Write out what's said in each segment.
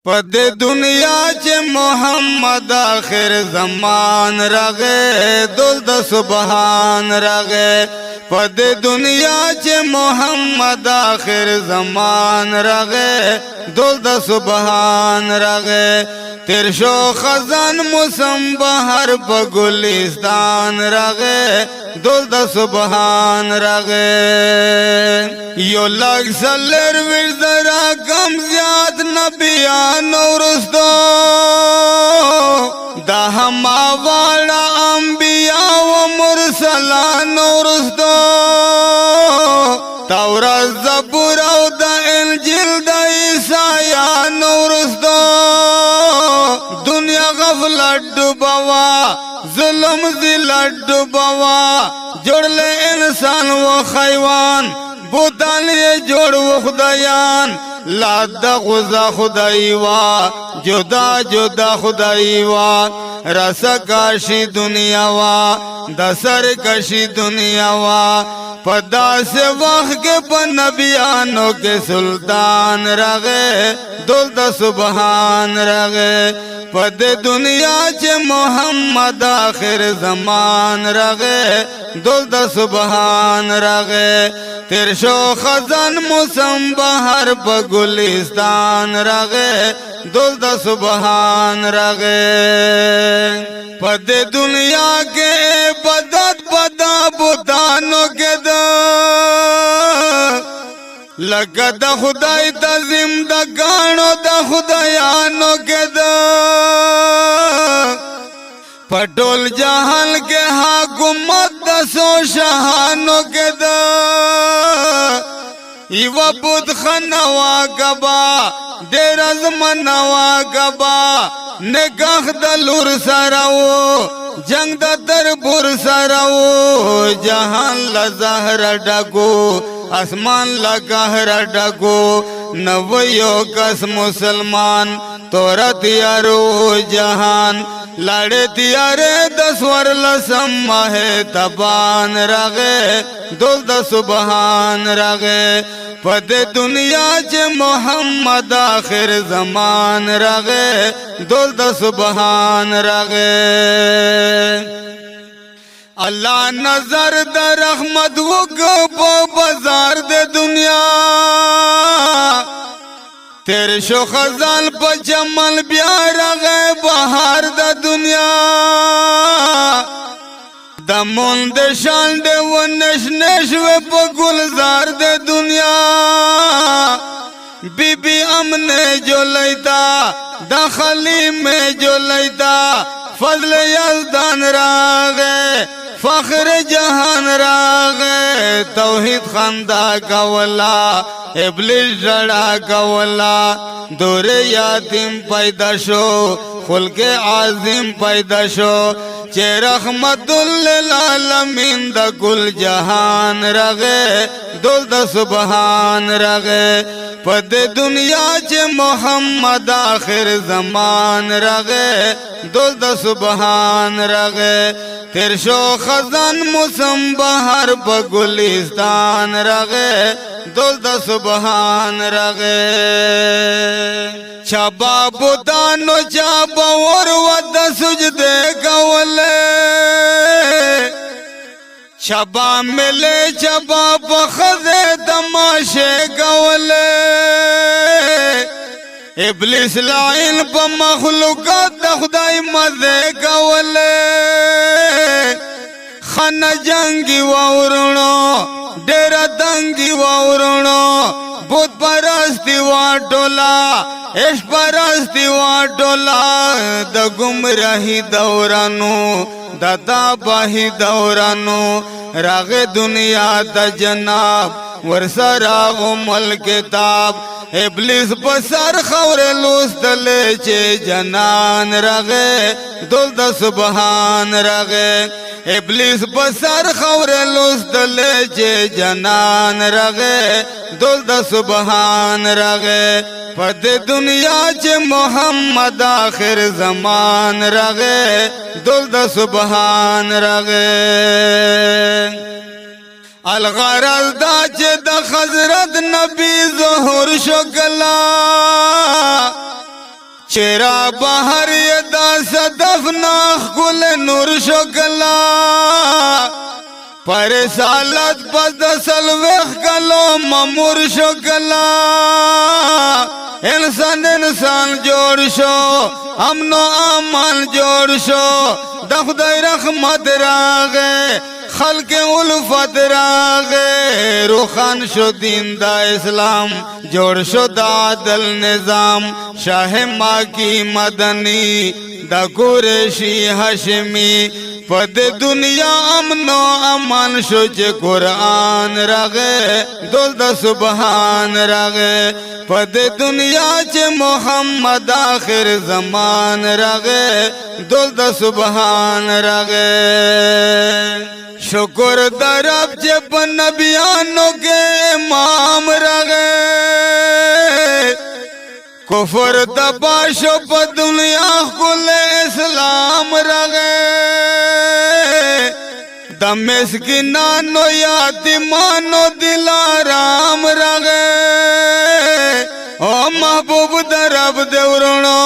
पद दुनिया चे मोहम्मद आखिर जमान रगे दुल्द सुबहान रगे। पद दुनिया चे मोहम्मद आखिर जमान रगे दुल्द सुबहान रगे। तिरशो खजन मुसम बहर बगुलिस्तान रगे दुल्द सुबहान रगे। यो लग सलर विजरा कम ज्याद नबियान रुस्तो दहमा वाला अंबिया व मुरसलान रुस्तो तौरा ज़बूर द इंजिल द ईसायान रुस्तो। दुनिया गफलत डुबावा जुल्म ज़िल्लत डुबावा जोड़ले इंसान व खैवान बुतान ये जोड़ वो खुदायान लादा खुदा खुदाई वा जुदा जुदा खुदाई वा रसकाशी दुनिया वा दसर कशी दुनिया वा पदा से वह के नबियानों के सुल्तान रगे दुल्द सुबहान रगे। पद दुनिया चे मोहम्मद आखिर जमान रगे दुल्द सुबहान रगे। तिरशो खजन मुसम बहर बगुलिस्तान रगे दुल्द सुबहान रगे। पद दुनिया के बदत बदा बुदानों के लगद खुदाई तजिम द गानो द खुदायानो के पटोल जहान के हाकुमत दसो शहानो के इवा बुद खनवा गबा देरज मनवा गबा निगाह दलुर सराओ जंग दरबुर सराओ जहान लजहर डगो आसमान लगहर डगो नवयो कस मुसलमान तोरा तियारो जहान लड़े तियारे दसवर लसम है तबान रगे दुल्द सुबहान रगे। पद दुनिया चे मोहम्मद आखिर जमान रगे दुल्द सुबहान रगे। अल्लाह नजर द रहमत वो बाजार दे दुनिया तेरे शो खजान पर जमल प्यार गए बहार द दुनिया दमुन दे शान दे वो नश नशवे पर गुलजार दे दुनिया बीबी अमने जो लैता दखली में जो लैता फजल यज़दान रागे फख्र जहान रागे तौहीद खंदा कवला इब्लिस जड़ा कवला दूरे यातिम पैदा शो खुल के आजिम पैदा शो चे रहमतुल लिल आलमीन द कुल जहान रगे दुल्द सुबहान रगे। पद दुनिया चे मोहम्मद आखिर जमान रगे दुल्द सुबहान रगे। तिरशो खजन मुसम बहर बगुलिस्तान रगे दुल्द सुबहान रगे। छबा बुदानो चाबा और वद सुजदे कवले छबा मिले छबा बखदे तमाशे कवले इब्लिस लाइन प मखलूक़ात खुदाई मजे कवले खाना जंगी वाउरणो डेरा दंगी वाउरणो बुत परस्ती वाटोला इश परस्ती वाटोला द गुमराही दौरानो दता बाही दौरानो रागे दुनिया द जनाब वर्षरा उमल किताब इब्लिस बसर खवरे लुस्तले चे जनान रगे दुल्द सुबहान रगे। इब्लिस बसर खवरे लुस्तले चे जनान रगे दुल्द सुबहान रगे। पद दुनिया चे मोहम्मद आखिर जमान रगे दुल्द सुबहान रगे। अलगरज दाचे द हजरत नबी ज़ुहूर शुक्ला چرا بہر یدا صدف ناخ گل نور شکلا پر سالت پس دسل ویخ کلو ممور شکلا انسان جوڑ شو امن و امان جوڑ شو دخدای رحمت راغے خلق الفت راغے روخان شو دین دا اسلام جوڑ شو دا عدل نظام شاہ ماکی مدنی دا قریشی ہاشمی پد دنیا امن و امان شو چے قرآن راغے دول دا سبحان راغے پد دنیا چے محمد آخر زمان راغے دول دا سبحان راغے شکر درب چے پا نبیانوں کے امام راغے کفر دباشو پا دنیا کل اسلام راغے دا مسکنانو یاتیمانو دلارام راغے او محبوب درب دیورونو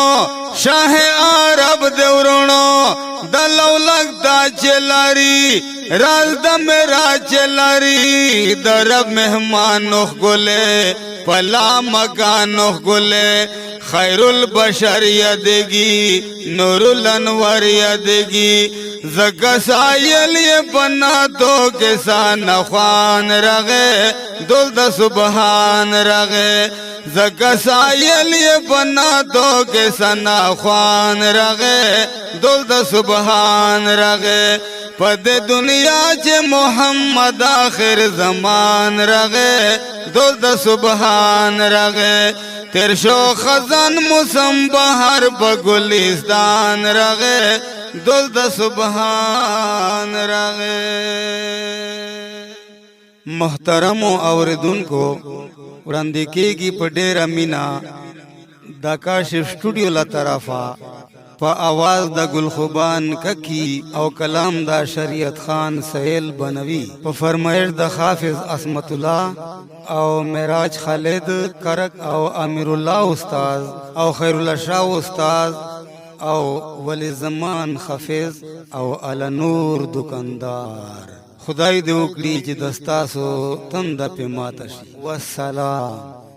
شاہ عرب دیورونو دلولک دا چلاری راز دا میرا چلاری درب مہمانو گلے پلا مکانو گلے خیر البشر یدگی نور الانور یدگی زکا سائل یہ بنا تو کسان خوان رغے دل دا سبحان رغے زکا سائل یہ بنا تو کسان خوان رغے دل دا سبحان رغے پد دنیا چے محمد آخر زمان رغے دل دا سبحان رغے ترشو خزان موسم بہر بگلستان رغے دل دا سبحان رغے محترم اوردن کو وړاندې کی په ډیره مینا دا کاشف سټوډیو لا طرفا په आवाज د ګلخوبان ککی او کلام دا شریعت خان سہیل بنوی په فرمایش د حافظ عصمت الله او معراج خالد کرک او امیر الله استاد او خیر الله شاه استاد او ولی زمان حافظ او النور دکاندار خدای دې وکړي چې دستاسو تنده په ماته شي والسلام.